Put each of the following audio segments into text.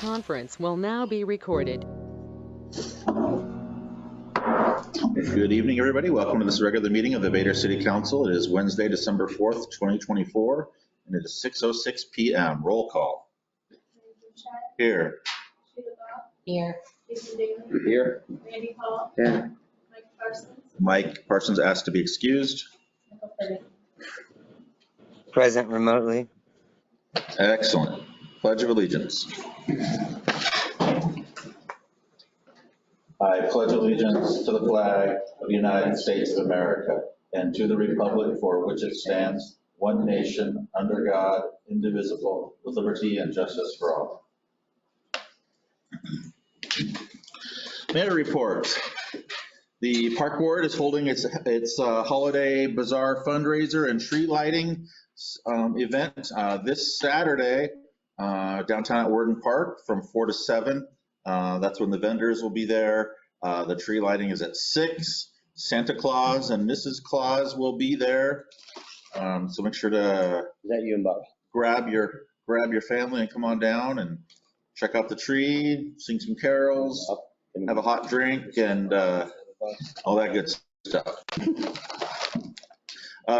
conference will now be recorded. Good evening, everybody. Welcome to this regular meeting of the Vader City Council. It is Wednesday, December 4th, 2024, and it is 6:06 p.m. Roll call. Here. Here. Here. Randy Paul. Here. Mike Parsons. Mike Parsons asked to be excused. Present remotely. Excellent. Pledge of Allegiance. I pledge allegiance to the flag of the United States of America and to the republic for which it stands, one nation, under God, indivisible, with liberty and justice for all. Mayor report. The Park Board is holding its holiday bazaar fundraiser and tree lighting event this Saturday downtown at Worden Park from 4 to 7. That's when the vendors will be there. The tree lighting is at 6. Santa Claus and Mrs. Claus will be there. So make sure to Is that you and Bob? grab your family and come on down and check out the tree, sing some carols, have a hot drink, and all that good stuff.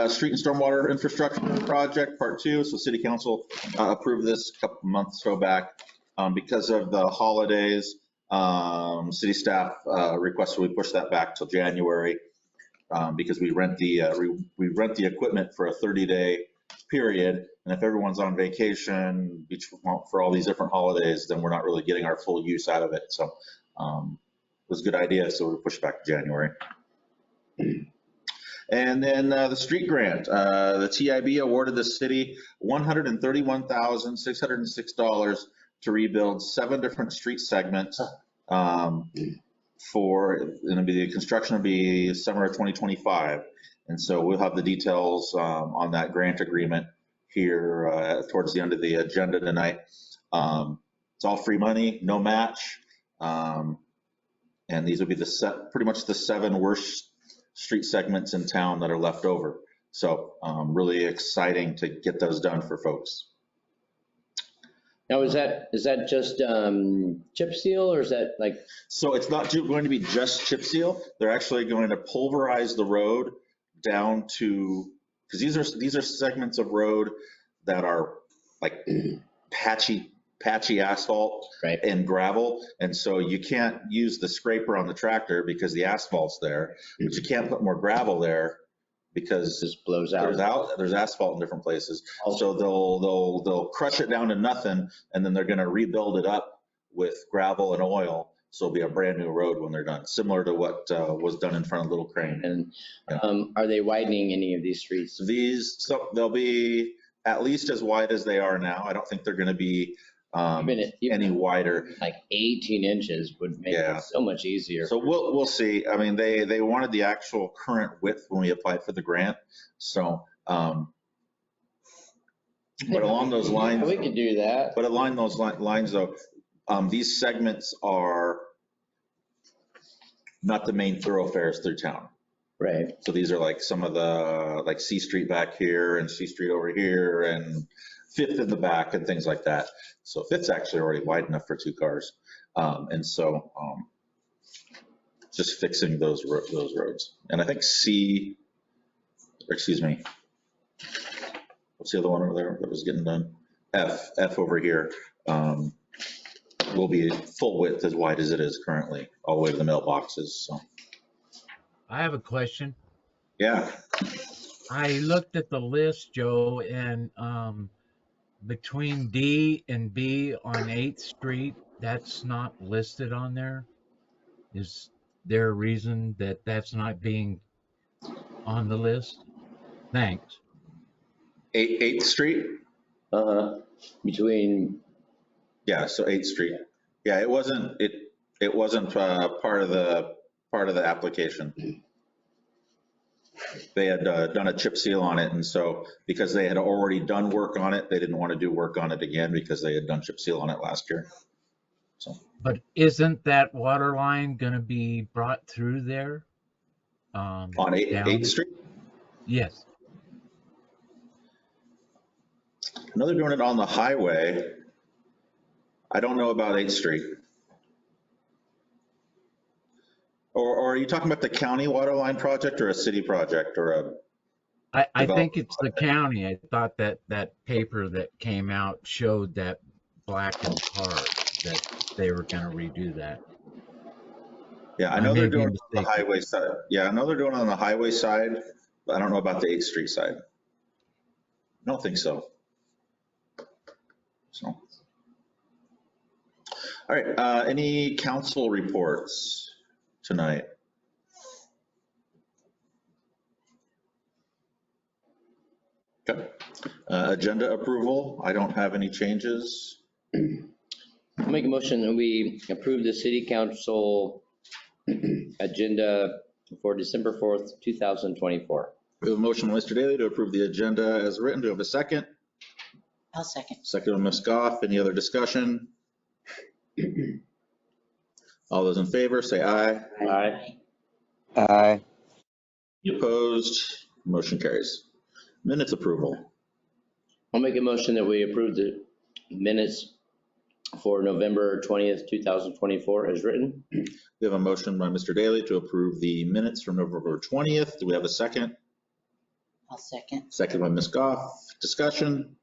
Street and stormwater infrastructure project part 2. So City Council approved this a couple months ago back. Because of the holidays, city staff requested we push that back till January because we rent the equipment for a 30-day period, and if everyone's on vacation for all these different holidays, then we're not really getting our full use out of it. So it was a good idea, so we pushed back to January. And then the street grant, the TIB awarded the city $131,606 to rebuild 7 different street segments the construction will be summer of 2025. And so we'll have the details on that grant agreement here towards the end of the agenda tonight. It's all free money, no match. And these will be pretty much the 7 worst street segments in town that are left over. So really exciting to get those done for folks. Now, is that just chip seal, or is that like? So it's not going to be just chip seal. They're actually going to pulverize the road down to, because these are segments of road that are like patchy asphalt, right, and gravel, and so you can't use the scraper on the tractor because the asphalt's there, but you can't put more gravel there because it just blows out. There's asphalt in different places. So they'll crush it down to nothing, and then they're going to rebuild it up with gravel and oil. So it'll be a brand new road when they're done, similar to what was done in front of Little Crane. And are they widening any of these streets? So they'll be at least as wide as they are now. I don't think they're going to be any wider. Like 18 inches would make it so much easier. So we'll see. I mean, they wanted the actual current width when we applied for the grant. So, but along those lines, we could do that. But along those lines, though, these segments are not the main thoroughfares through town. Right. So these are like some of the, like C Street back here and C Street over here and 5th in the back and things like that. So 5th's actually already wide enough for 2 cars. And so just fixing those roads. And I think what's the other one over there that was getting done? F over here will be full width as wide as it is currently, all the way to the mailboxes. So I have a question. Yeah. I looked at the list, Joe, and between D and B on 8th Street, that's not listed on there. Is there a reason that that's not being on the list? Thanks. 8th Street? Between. Yeah, so 8th Street. Yeah, it wasn't part of the application. They had done a chip seal on it, and so because they had already done work on it, they didn't want to do work on it again because they had done chip seal on it last year. So. But isn't that water line going to be brought through there? On 8th Street? Yes. I know they're doing it on the highway. I don't know about 8th Street. Or are you talking about the county water line project or a city project or a? I think Development it's the county. I thought that paper that came out showed that blackened part, that they were gonna redo that. Yeah, I I know may they're be doing it on the mistaken. highway side. Yeah, I know they're doing it on the highway side, but I don't know about the 8th Street side. I don't think so. So. All right, any council reports tonight? Okay. Agenda approval, I don't have any changes. I'll make a motion that we approve the city council agenda for December 4th, 2024. We have a motion by Mr. Daly to approve the agenda as written. Do we have a second? I'll second. Second by Ms. Goff. Any other discussion? All those in favor, say aye. Aye. Aye. Any opposed? Motion carries. Minutes approval. I'll make a motion that we approve the minutes for November 20th, 2024 as written. We have a motion by Mr. Daly to approve the minutes from November 20th. Do we have a second? I'll second. Second by Ms. Goff. Discussion?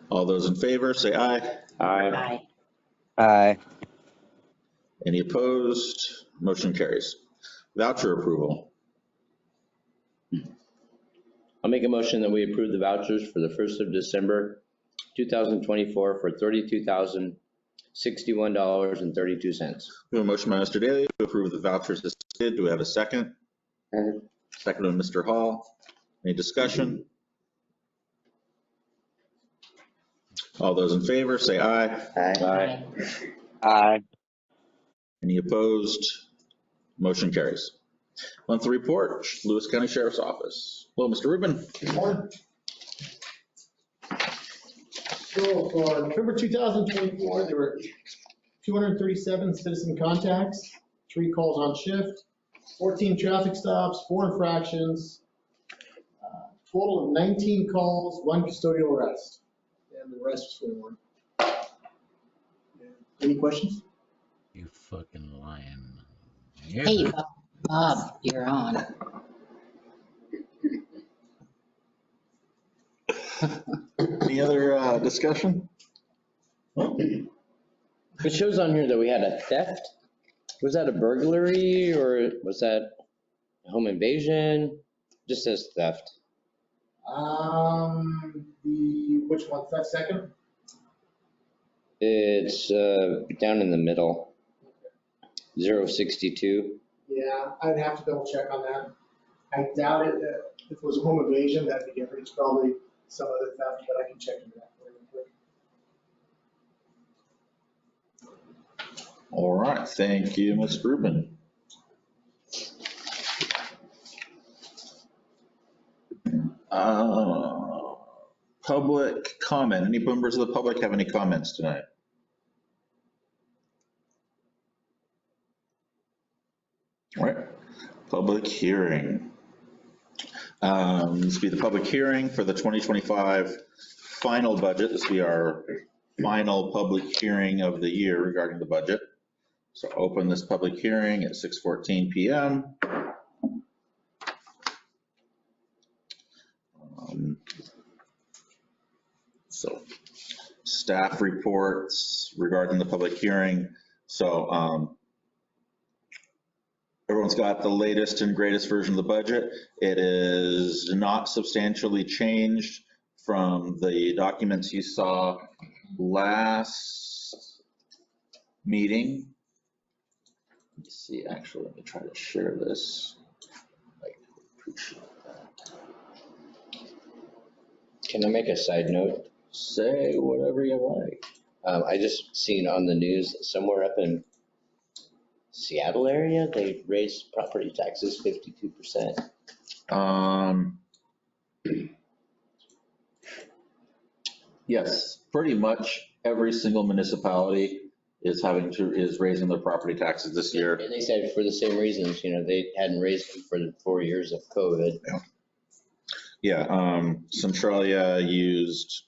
All those in favor, say aye. Aye. Aye. Any opposed? Motion carries. Voucher approval. I'll make a motion that we approve the vouchers for the 1st of December, 2024 for $32,061.32. We have a motion by Mr. Daly to approve the vouchers as stated. Do we have a second? Second by Mr. Hall. Any discussion? All those in favor, say aye. Aye. Aye. Any opposed? Motion carries. Monthly report, Lewis County Sheriff's Office. Hello, Mr. Rubin. Good morning. So for November 2024, there were 237 citizen contacts, 3 calls on shift, 14 traffic stops, 4 infractions, total of 19 calls, 1 custodial arrest, and the rest was 21. Any questions? You fucking lying. Hey, Bob, you're on. Any other discussion? It shows on here that we had a theft. Was that a burglary or was that a home invasion? Just says theft. Which one's that second? It's down in the middle, 062. Yeah, I'd have to double check on that. I doubt it, if it was a home invasion, that'd be different. It's probably some other theft, but I can check into that for you real quick. All right, thank you, Ms. Rubin. Public comment. Any members of the public have any comments tonight? All right, public hearing. This will be the public hearing for the 2025 final budget. This will be our final public hearing of the year regarding the budget. So open this public hearing at 6:14 PM. So staff reports regarding the public hearing. So everyone's got the latest and greatest version of the budget. It is not substantially changed from the documents you saw last meeting. Let me see, actually, let me try to share this. I appreciate that. Can I make a side note? Say whatever you like. I just seen on the news somewhere up in Seattle area, they raised property taxes 52%. Yes, pretty much every single municipality is raising their property taxes this year. And they said for the same reasons, they hadn't raised them for the 4 years of COVID. Yeah, Centralia used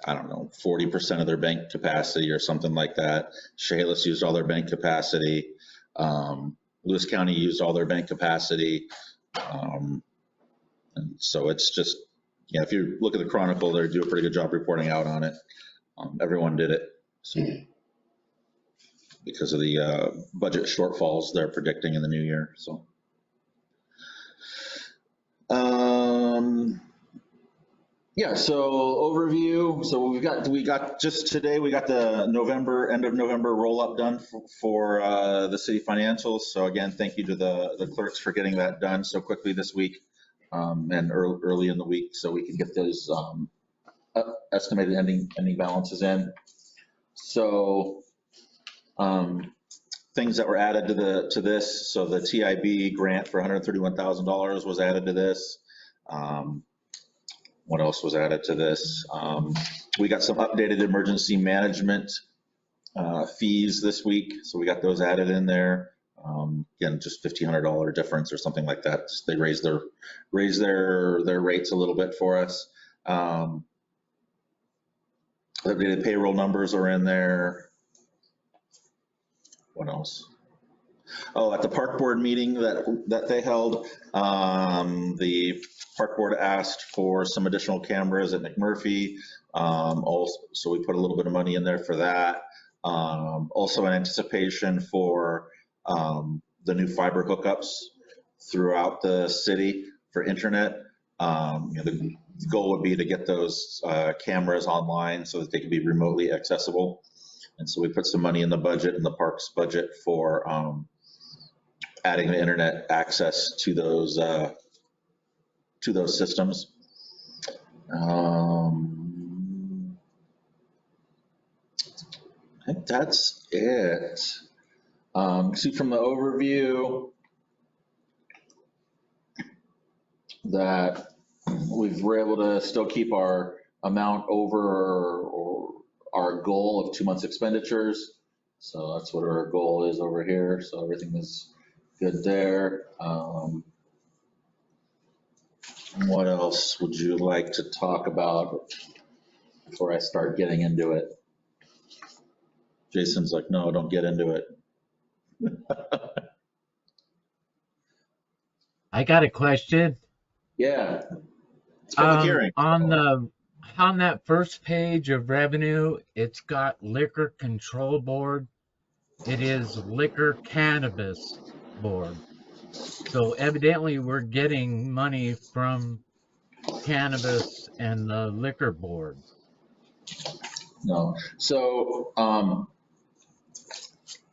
I don't know, 40% of their bank capacity or something like that. Chehalis used all their bank capacity. Lewis County used all their bank capacity. And so it's just, yeah, if you look at the Chronicle, they do a pretty good job reporting out on it. Everyone did it. So, because of the budget shortfalls they're predicting in the new year. So, yeah, so overview. So we got just today, we got the end of November roll up done for the city financials. So again, thank you to the clerks for getting that done so quickly this week and early in the week, so we can get those estimated ending balances in. So things that were added to this. So the TIB grant for $131,000 was added to this. What else was added to this? We got some updated emergency management fees this week, so we got those added in there. Again, just $1,500 difference or something like that. They raised their rates a little bit for us. Updated payroll numbers are in there. What else? Oh, at the park board meeting that they held, the park board asked for some additional cameras at McMurphy. Also, so we put a little bit of money in there for that. Also in anticipation for the new fiber hookups throughout the city for internet. The goal would be to get those cameras online so that they can be remotely accessible. And so we put some money in the budget, in the parks budget, for adding the internet access to those systems. I think that's it. See from the overview that we were able to still keep our amount over or our goal of 2 months expenditures. So that's what our goal is over here. So everything is good there. What else would you like to talk about before I start getting into it? Jason's like, no, don't get into it. I got a question. Yeah. It's public hearing. On that first page of revenue, it's got Liquor Control Board. It is Liquor Cannabis Board. So evidently we're getting money from cannabis and the liquor board. No. So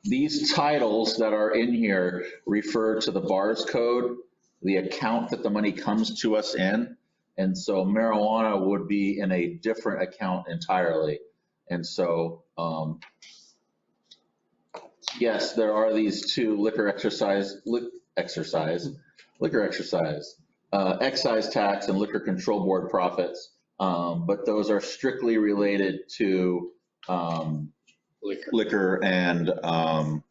these titles that are in here refer to the bars code, the account that the money comes to us in. And so marijuana would be in a different account entirely. And so, yes, there are these two liquor excise, excise tax and liquor control board profits. But those are strictly related to liquor and tobacco.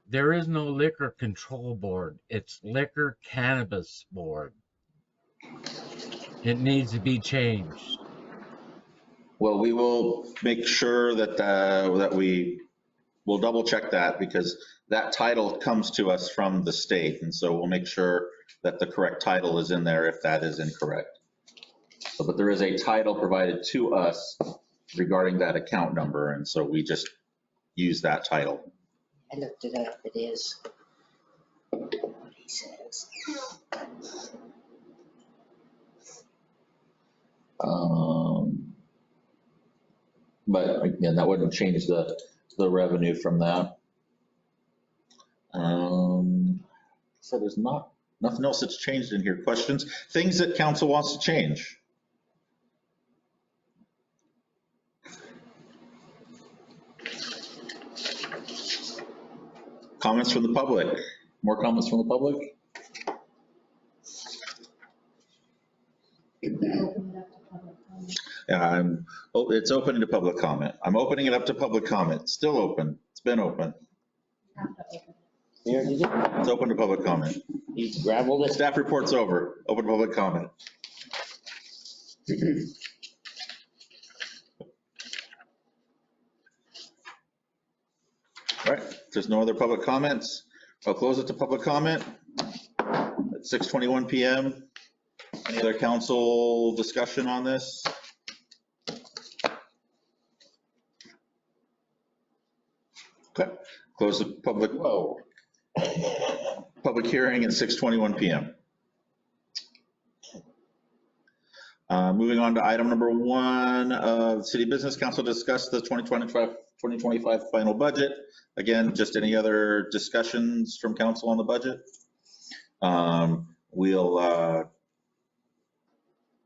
There is no liquor control board. It's Liquor Cannabis Board. It needs to be changed. Well, we will make sure that we will double check that, because that title comes to us from the state. And so we'll make sure that the correct title is in there if that is incorrect. So, but there is a title provided to us regarding that account number. And so we just use that title. I looked it up, it is what he says. But again, that wouldn't change the revenue from that. So there's nothing else that's changed in here. Questions? Things that council wants to change? Comments from the public? More comments from the public? Yeah, it's open to public comment. I'm opening it up to public comment. Still open. It's been open. Here, did you? It's open to public comment. You gravelled it? Staff report's over. Open public comment. All right, if there's no other public comments, I'll close it to public comment at 6:21 PM. Any other council discussion on this? Okay, close the public hearing at 6:21 PM. Moving on to item number 1 of City Business Council, discuss the 2025 final budget. Again, just any other discussions from council on the budget? We'll,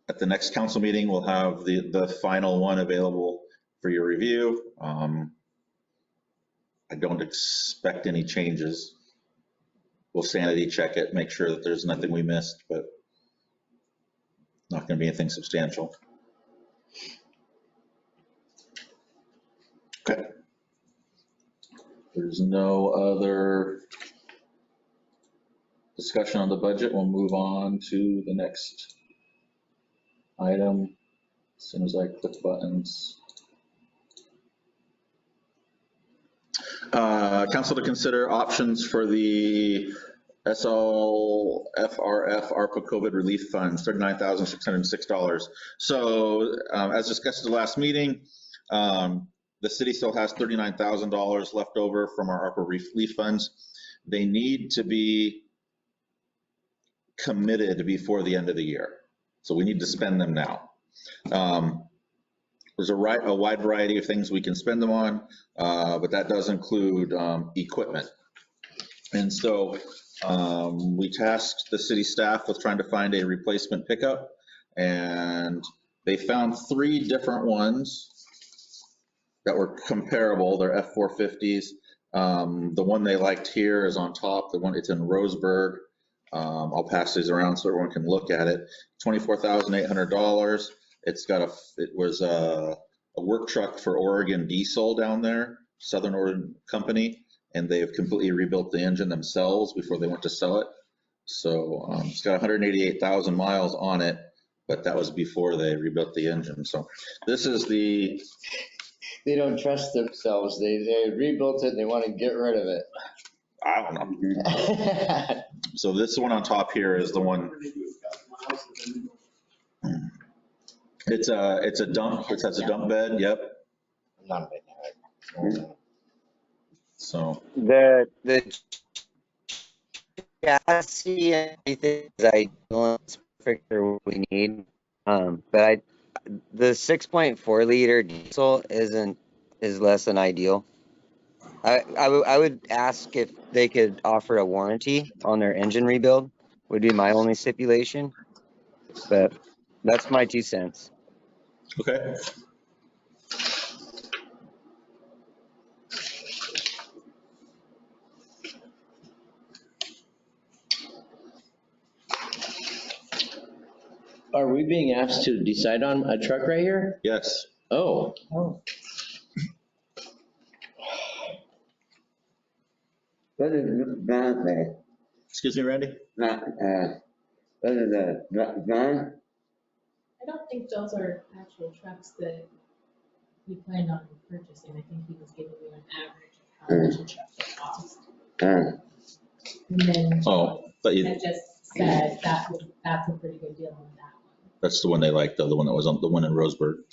at the next council meeting, we'll have the final one available for your review. I don't expect any changes. We'll sanity check it, make sure that there's nothing we missed, but not going to be anything substantial. Okay. There's no other discussion on the budget. We'll move on to the next item as soon as I click buttons. Council to consider options for the SLFRF ARPA COVID relief funds, $39,606. So as discussed at the last meeting, the city still has $39,000 left over from our ARPA relief funds. They need to be committed before the end of the year. So we need to spend them now. There's a wide variety of things we can spend them on, but that does include equipment. And so we tasked the city staff with trying to find a replacement pickup, and they found 3 different ones that were comparable. They're F450s. The one they liked here is on top. The one, it's in Roseburg. I'll pass these around so everyone can look at it. $24,800. It was a work truck for Oregon Diesel down there, Southern Oregon company, and they've completely rebuilt the engine themselves before they went to sell it. So it's got 188,000 miles on it, but that was before they rebuilt the engine. So this is the... They don't trust themselves. They rebuilt it and they want to get rid of it. I don't know. So this one on top here is the one. It's a dump. It has a dump bed. Yep. Not a big hurt. So The chassis and everything is ideal. It's perfect for what we need. But the 6.4 liter diesel is less than ideal. I would ask if they could offer a warranty on their engine rebuild, would be my only stipulation. But that's my 2 cents. okay. Are we being asked to decide on a truck right here? Yes. Oh. What is that there? Excuse me, Randy. What is that? Van? I don't think those are actual trucks that he planned on purchasing. I think he was giving you an average of how much a truck would cost. And then Oh, but I just said that's a pretty good deal on that one. that's the one they liked, though. The one that was on the one in Roseburg.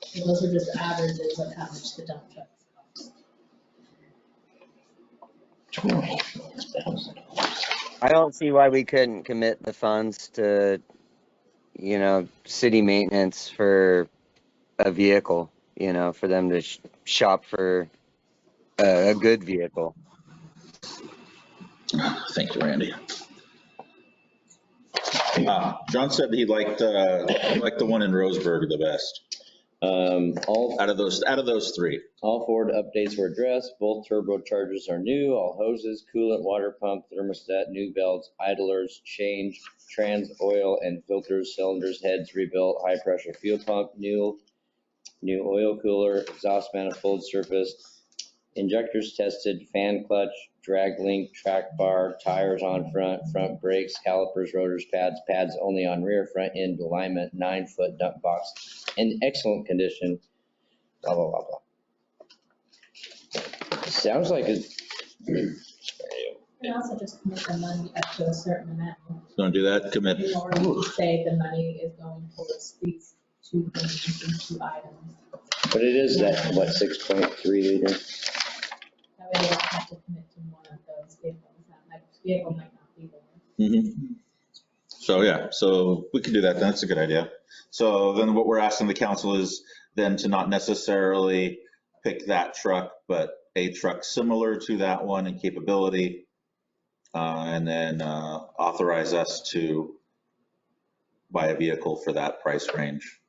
So those are just averages of how much the dump trucks cost. I don't see why we couldn't commit the funds to, city maintenance for a vehicle, for them to shop for a good vehicle. Thank you, Randy. John said he liked the one in Roseburg the best All out of those 3. All Ford updates were addressed. Both turbochargers are new. All hoses, coolant, water pump, thermostat, new belts, idlers changed, trans oil and filters, cylinders, heads rebuilt, high pressure fuel pump, new oil cooler, exhaust manifold surfaced, injectors tested, fan clutch, drag link, track bar, tires on front brakes, calipers, rotors, pads only on rear, front end alignment, 9-foot dump box in excellent condition, blah, blah, blah, blah. Sounds like it. And also just commit the money up to a certain amount. Gonna do that, commit. In order to say the money is going towards these two things, these two items. But it is that, what, 6.3 liter? That way they don't have to commit to one of those vehicles. That vehicle might not be there. Mhm. So, yeah, so we can do that. That's a good idea. So then what we're asking the council is then to not necessarily pick that truck, but a truck similar to that one in capability. And then authorize us to buy a vehicle for that price range.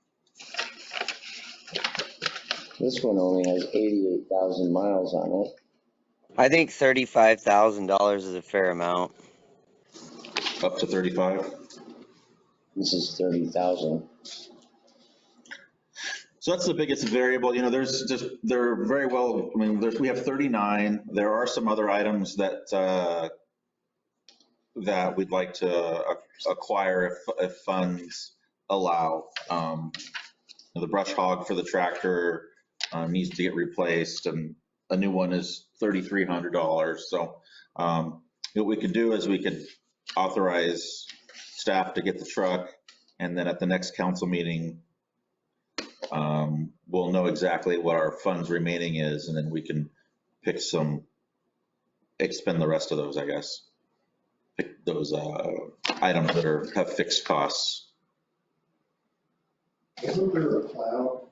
This one only has 88,000 miles on it. I think $35,000 is a fair amount. Up to 35. This is 30,000. So that's the biggest variable. You know, they're very well, I mean, we have 39. There are some other items that that we'd like to acquire if funds allow. The brush hog for the tractor needs to get replaced, and a new one is $3,300. So what we could do is we could authorize staff to get the truck, and then at the next council meeting, we'll know exactly what our funds remaining is, and then we can pick expend the rest of those, I guess. Pick those items that have fixed costs. Isn't there a plow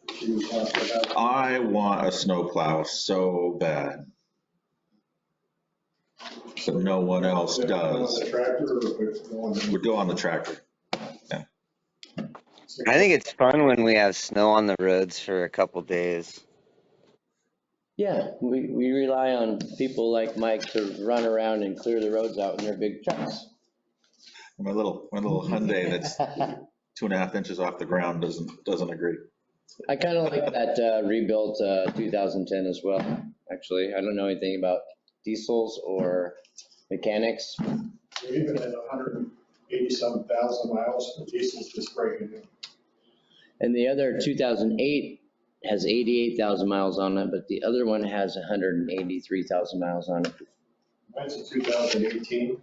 that you talked about? I want a snow plow so bad, but no one else On does. the tractor or if it's going? We're doing on the tractor. I think it's fun when we have snow on the roads for a couple days. Yeah, we rely on people like Mike to run around and clear the roads out in their big trucks. My little Hyundai that's 2.5 inches off the ground doesn't agree. I kind of like that rebuilt 2010 as well, actually. I don't know anything about diesels or mechanics. Even at 180-some thousand miles, the diesel's just breaking down. And the other 2008 has 88,000 miles on it, but the other one has 183,000 miles on it. Mine's a 2018,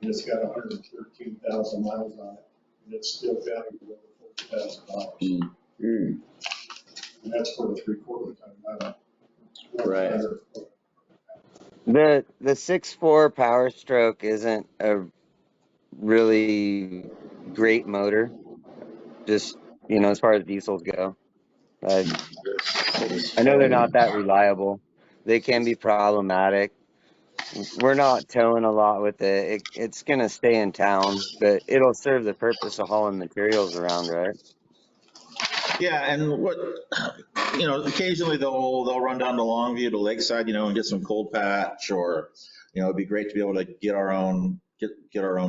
and it's got 113,000 miles on it, and it's still valuable over $40,000. Mm. And that's for the 3/4 ton model. Right. The 6.4 Power Stroke isn't a really great motor, just, as far as diesels go. I know they're not that reliable. They can be problematic. We're not towing a lot with it. It's going to stay in town, but it'll serve the purpose of hauling materials around, right? Yeah, and occasionally they'll run down to Longview to Lakeside, and get some cold patch, or, it'd be great to be able to get our own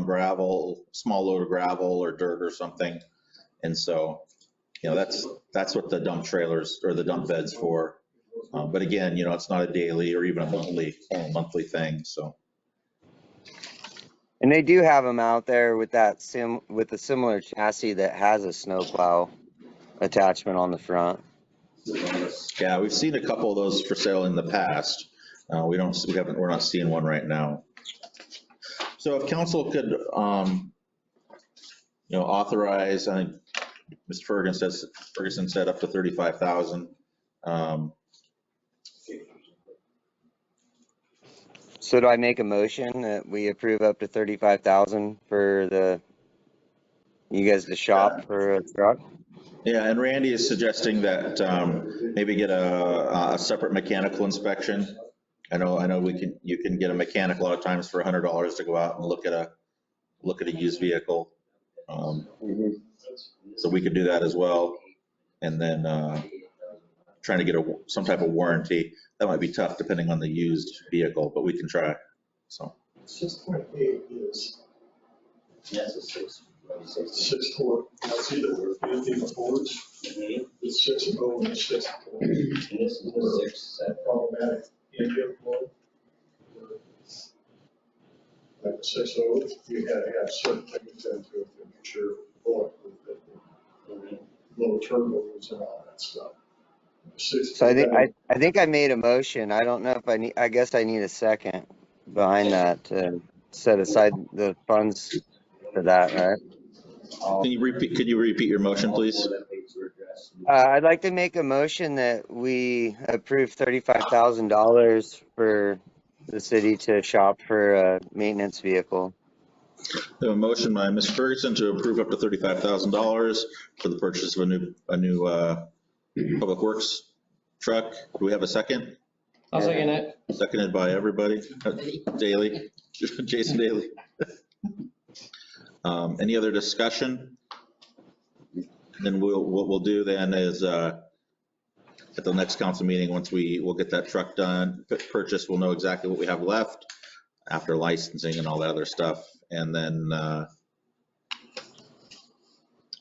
gravel, small load of gravel or dirt or something. And so, that's what the dump trailers or the dump beds for. But again, it's not a daily or even a monthly thing. So. And they do have them out there with with a similar chassis that has a snowplow attachment on the front. Yeah, we've seen a couple of those for sale in the past. We're not seeing one right now. So if council could, authorize, I think Mr. Ferguson said up to 35,000. So do I make a motion that we approve up to 35,000 for you guys to shop for a truck? Yeah, and Randy is suggesting that maybe get a separate mechanical inspection. I know you can get a mechanic a lot of times for $100 to go out and look at a used vehicle. So we could do that as well. And then trying to get some type of warranty. That might be tough depending on the used vehicle, but we can try. So 6.8 is That's a 6. 6.4. That's either 15 Fords. It's 6.0 and 6.4. And this is a 6. Problematic engine flow. So you had to have certain things into it to make sure bulletproof, low turbos and all that stuff. So I think I made a motion. I don't know if I guess I need a second behind that to set aside the funds for that, right? Could you repeat your motion, please? I'd like to make a motion that we approve $35,000 for the city to shop for a maintenance vehicle. We have a motion by Ms. Ferguson to approve up to $35,000 for the purchase of a new Public Works truck. Do we have a second? I'll second it. Seconded by everybody. Daly, Jason Daly. Any other discussion? Then what we'll do then is at the next council meeting, once we'll get that truck done, purchase, we'll know exactly what we have left after licensing and all that other stuff, and then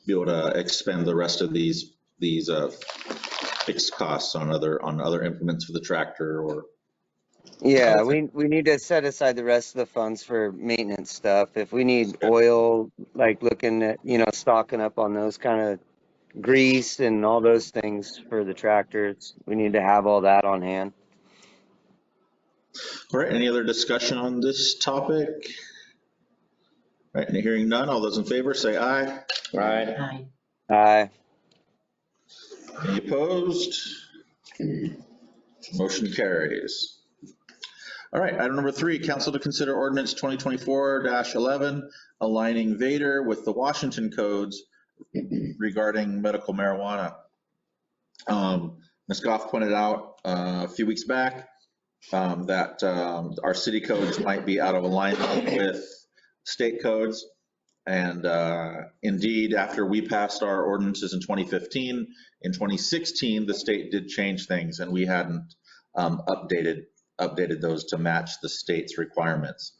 be able to expend the rest of these fixed costs on other implements for the tractor or. Yeah, we need to set aside the rest of the funds for maintenance stuff. If we need oil, like looking at, stocking up on those kind of grease and all those things for the tractors, we need to have all that on hand. All right, any other discussion on this topic? All right, and hearing none, all those in favor say aye. Right. Aye. Aye. Any opposed? Motion carries. All right, item number 3, council to consider ordinance 2024-11, aligning Vader with the Washington codes regarding medical marijuana. Ms. Goff pointed out a few weeks back that our city codes might be out of alignment with state codes. And indeed, after we passed our ordinances in 2015, in 2016, the state did change things and we hadn't updated those to match the state's requirements.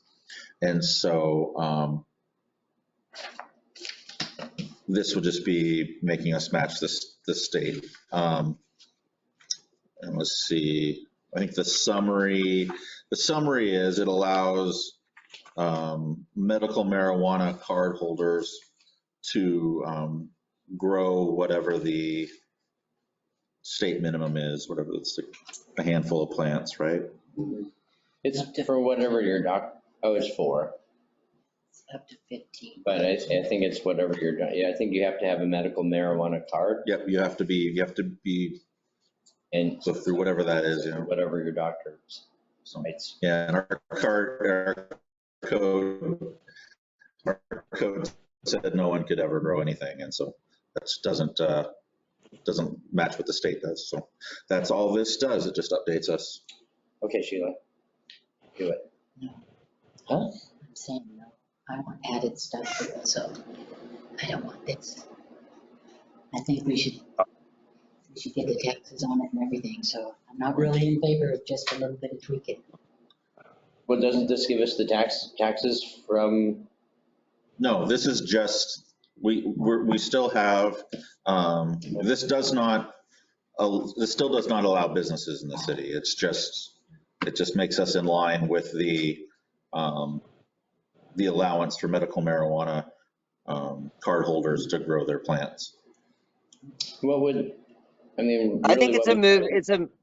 And so this will just be making us match the state. And let's see, I think the summary is it allows medical marijuana card holders to grow whatever the state minimum is, whatever it's a handful of plants, right? It's for whatever your it's for, Up to 15. but I think it's whatever I think you have to have a medical marijuana card Yep, you have to be and so through whatever that is, whatever your doctor writes. Yeah, and our code said no one could ever grow anything, and so that doesn't match what the state does. So that's all this does. It just updates us. Okay, Sheila, do it. No. Huh? I'm saying no. I want added stuff to it, so I don't want this. I think we should get the taxes on it and everything, so I'm not really in favor of just a little bit of tweaking. Well, doesn't this give us the taxes from? No, this is just, we still have, this still does not allow businesses in the city. It just makes us in line with the allowance for medical marijuana card holders to grow their plants. What would, I mean. I think it's a move.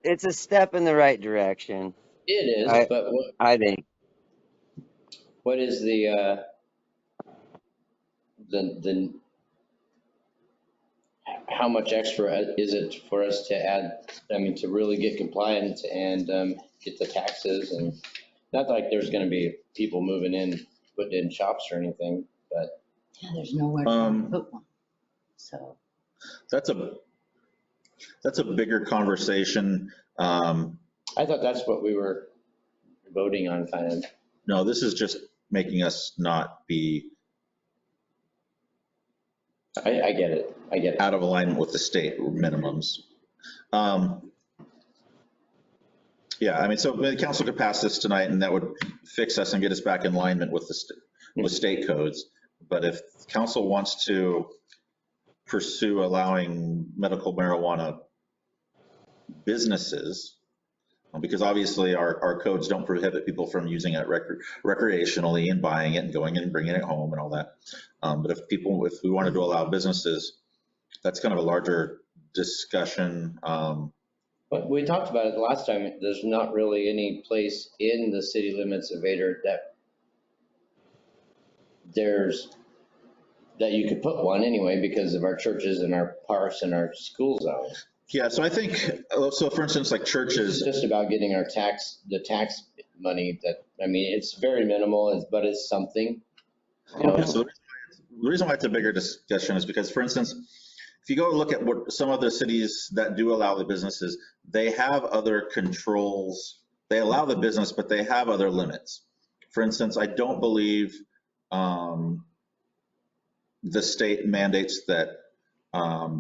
It's a step in the right direction. It is, but what? I think. What is the how much extra is it for us to add, I mean, to really get compliant and get the taxes, and not like there's gonna be people moving in, putting in shops or anything, but. Yeah, there's nowhere to put one, so. That's a bigger conversation. I thought that's what we were voting on, kind of. No, this is just making us not be I get it. out of alignment with the state minimums. Yeah, I mean, so the council could pass this tonight and that would fix us and get us back in alignment with with state codes. But if council wants to pursue allowing medical marijuana businesses, Because obviously our codes don't prohibit people from using it recreationally and buying it and going in and bringing it home and all that. But if we wanted to allow businesses, that's kind of a larger discussion. But we talked about it the last time. There's not really any place in the city limits of Vader that you could put one anyway because of our churches and our parks and our school zones. Yeah, so I think, so for instance, like churches, It's just about getting the tax money that, I mean, it's very minimal, but it's something. You know, so the reason why it's a bigger discussion is because, for instance, if you go look at what some of the cities that do allow the businesses, they have other controls. They allow the business, but they have other limits. For instance, I don't believe the state mandates that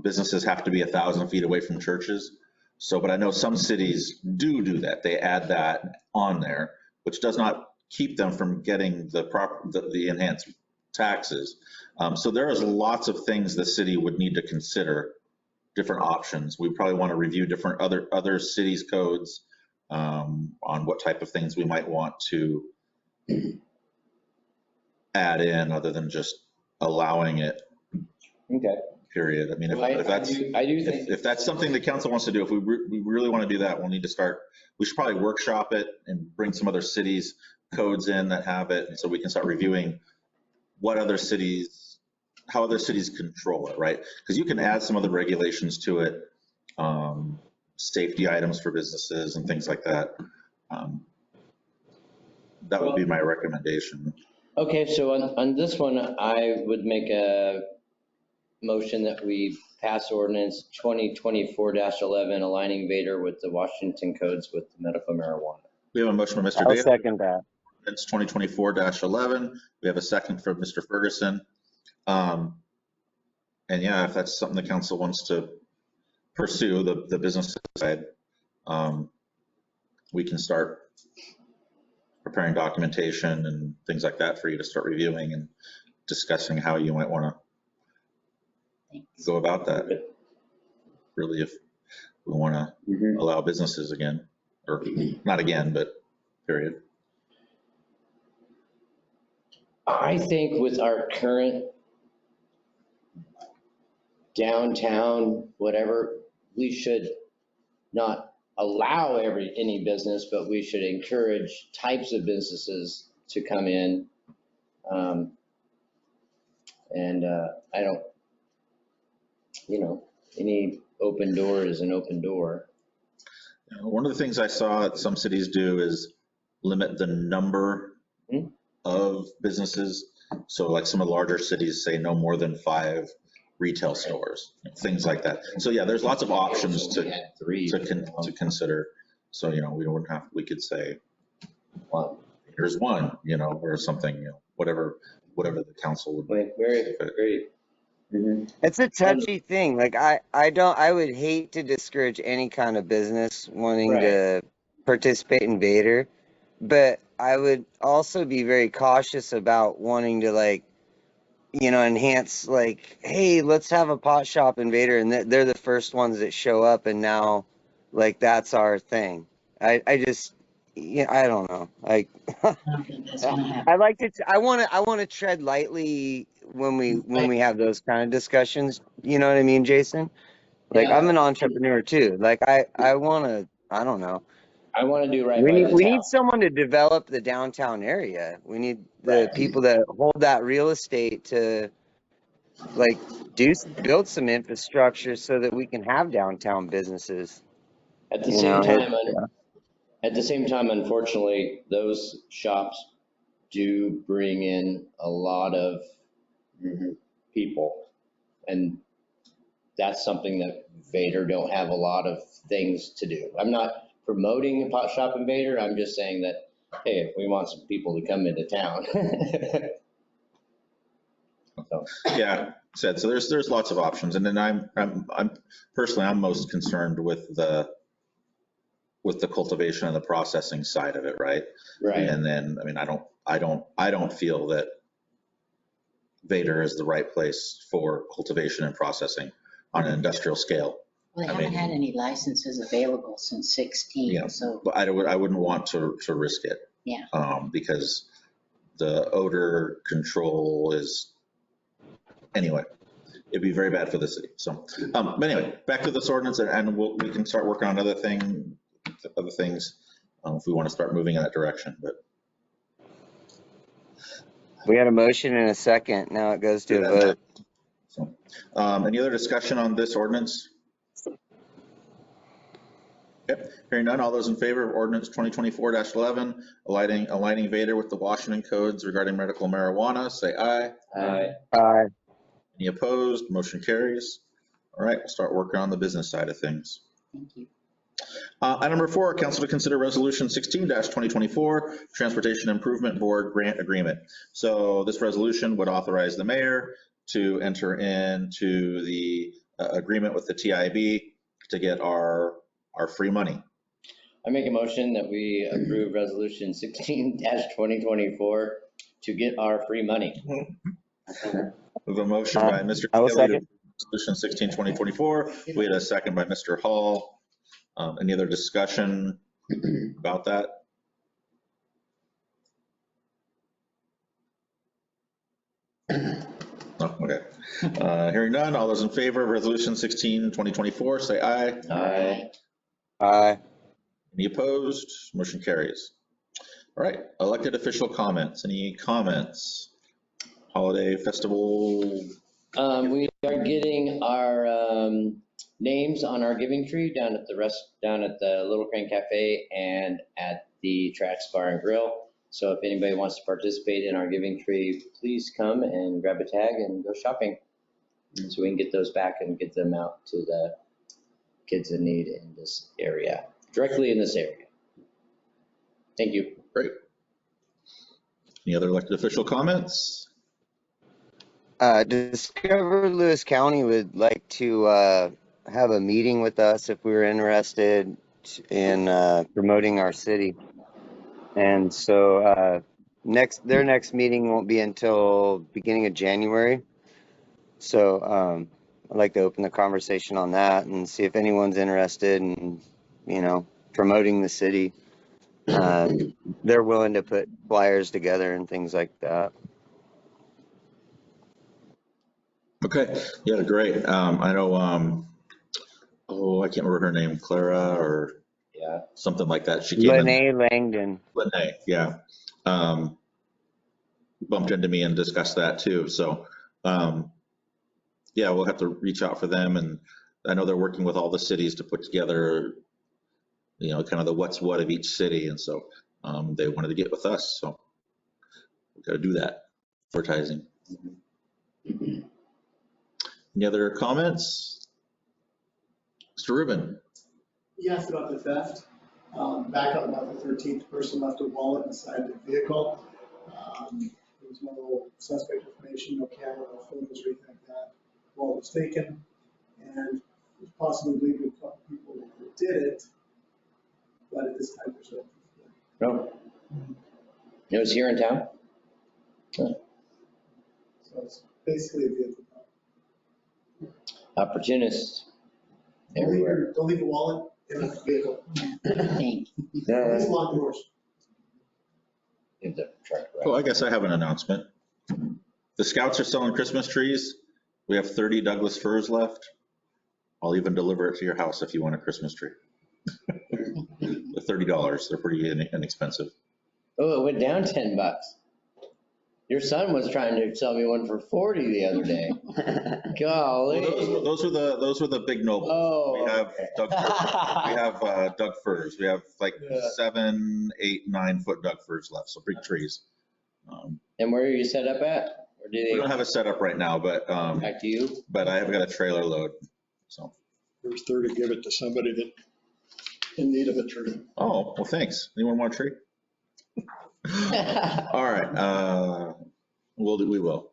businesses have to be 1,000 feet away from churches. So, but I know some cities do that. They add that on there, which does not keep them from getting the enhanced taxes. So there is lots of things the city would need to consider, different options. We probably want to review different other cities' codes on what type of things we might want to add in other than just allowing it. Okay. Period. I mean, if that's something the council wants to do, if we really want to do that, we'll need to start, we should probably workshop it and bring some other cities' codes in that have it. And so we can start reviewing what other cities, how other cities control it, right? Because you can add some other regulations to it, safety items for businesses and things like that. That would be my recommendation. Okay, so on this one, I would make a motion that we pass ordinance 2024-11, aligning Vader with the Washington codes with the medical marijuana. We have a motion from Mr. I'll Davis. second that. It's 2024-11. We have a second from Mr. Ferguson. And yeah, if that's something the council wants to pursue, the business side, we can start preparing documentation and things like that for you to start reviewing and discussing how you might want to go about that. Really, if we want to allow businesses again, or not again, but period. I think with our current downtown, whatever, we should not allow any business, but we should encourage types of businesses to come in. I don't, any open door is an open door. One of the things I saw that some cities do is limit the number of businesses. So like some of the larger cities say no more than 5 retail stores, things like that. So yeah, there's lots of options to consider. So, we could say, well, here's one, or something, whatever the council would. Very. It's a touchy thing. Like I would hate to discourage any kind of business wanting to participate in Vader, but I would also be very cautious about wanting to enhance hey, let's have a pot shop in Vader, and they're the first ones that show up, and now that's our thing. I just I don't know. I don't think that's gonna happen. I want to tread lightly when we have those kind of discussions. You know what I mean, Jason? I'm an entrepreneur too. I want to. I don't know. I want to do right. We need someone to develop the downtown area. We need the people that hold that real estate to build some infrastructure so that we can have downtown businesses. At the same time, unfortunately, those shops do bring in a lot of people, and that's something that Vader don't have a lot of things to do. I'm not promoting a pot shop in Vader. I'm just saying that, hey, if we want some people to come into town. Yeah, so there's lots of options, and then I'm personally most concerned with the cultivation and the processing side of it, right? Right. And then I don't feel that Vader is the right place for cultivation and processing on an industrial scale. Well, they I haven't mean- had any licenses available since 16, Yeah. so, But I wouldn't want to risk it. yeah. Because the odor control is, anyway, it'd be very bad for the city. So, but anyway, back to this ordinance and we can start working on other things if we want to start moving in that direction, but. We had a motion and a second. Now it goes to a vote. So, any other discussion on this ordinance? Yep, hearing none, all those in favor of ordinance 2024-11, aligning Vader with the Washington codes regarding medical marijuana, say aye. Aye. Aye. Any opposed? Motion carries. All right, we'll start working on the business side of things. Thank you. Item number 4, council to consider resolution 16-2024, Transportation Improvement Board Grant Agreement. So this resolution would authorize the mayor to enter into the agreement with the TIB to get our free money. I make a motion that we approve resolution 16-2024 to get our free money. We have a motion by Mr. I will Kelly to second. resolution 16-2024. We had a second by Mr. Hall. Any other discussion about that? No, okay. Hearing none, all those in favor of resolution 16-2024, say aye. Aye. Aye. Any opposed? Motion carries. All right, elected official comments. Any comments? Holiday festival? We are getting our names on our giving tree down at the Little Crane Cafe and at the Tracks Bar and Grill. So if anybody wants to participate in our giving tree, please come and grab a tag and go shopping. So we can get those back and get them out to the kids in need in this area, directly in this area. Thank you. Great. Any other elected official comments? Discover Lewis County would like to have a meeting with us if we were interested in promoting our city. And so their next meeting won't be until beginning of January. So I'd like to open the conversation on that and see if anyone's interested in, promoting the city. They're willing to put flyers together and things like that. Okay, yeah, great. I know, I can't remember her name, Clara or Yeah. something like that. She came in. Lene Langdon. Lene, yeah. Bumped into me and discussed that too. So, yeah, we'll have to reach out for them. And I know they're working with all the cities to put together, kind of the what's what of each city. And so they wanted to get with us. So we've got to do that. Advertising. Any other comments? Mr. Rubin? You asked about the theft. Back up about the 13th person left a wallet inside the vehicle. There was no suspect information, no camera, no photos or anything like that. Wallet was taken, and it's possibly believed a couple people that did it, but at this time there's no. No. It was here in town? So it's basically a vehicle. Opportunists everywhere. Don't leave a wallet in a vehicle. Thank you. Yeah. Please lock doors. Leave the truck Well, around. I guess I have an announcement. The Scouts are selling Christmas trees. We have 30 Douglas firs left. I'll even deliver it to your house if you want a Christmas tree. They're $30. They're pretty inexpensive. Oh, it went down $10. Your son was trying to sell me one for 40 the other day. Golly. Well, those were the big nobles. Oh, We have okay. Doug firs. We have Doug firs. We have like Yeah. 7, 8, 9 foot Doug firs left. So big trees. And where are you set up at? Or do We don't they have a setup right now, but back to you? I have got a trailer load. So. There's 30, give it to somebody that in need of a tree. Oh, well, thanks. Anyone want a tree? All right, we will.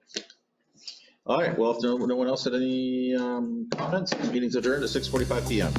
All right, well, if no one else had any comments, meeting's adjourned at 6:45 PM.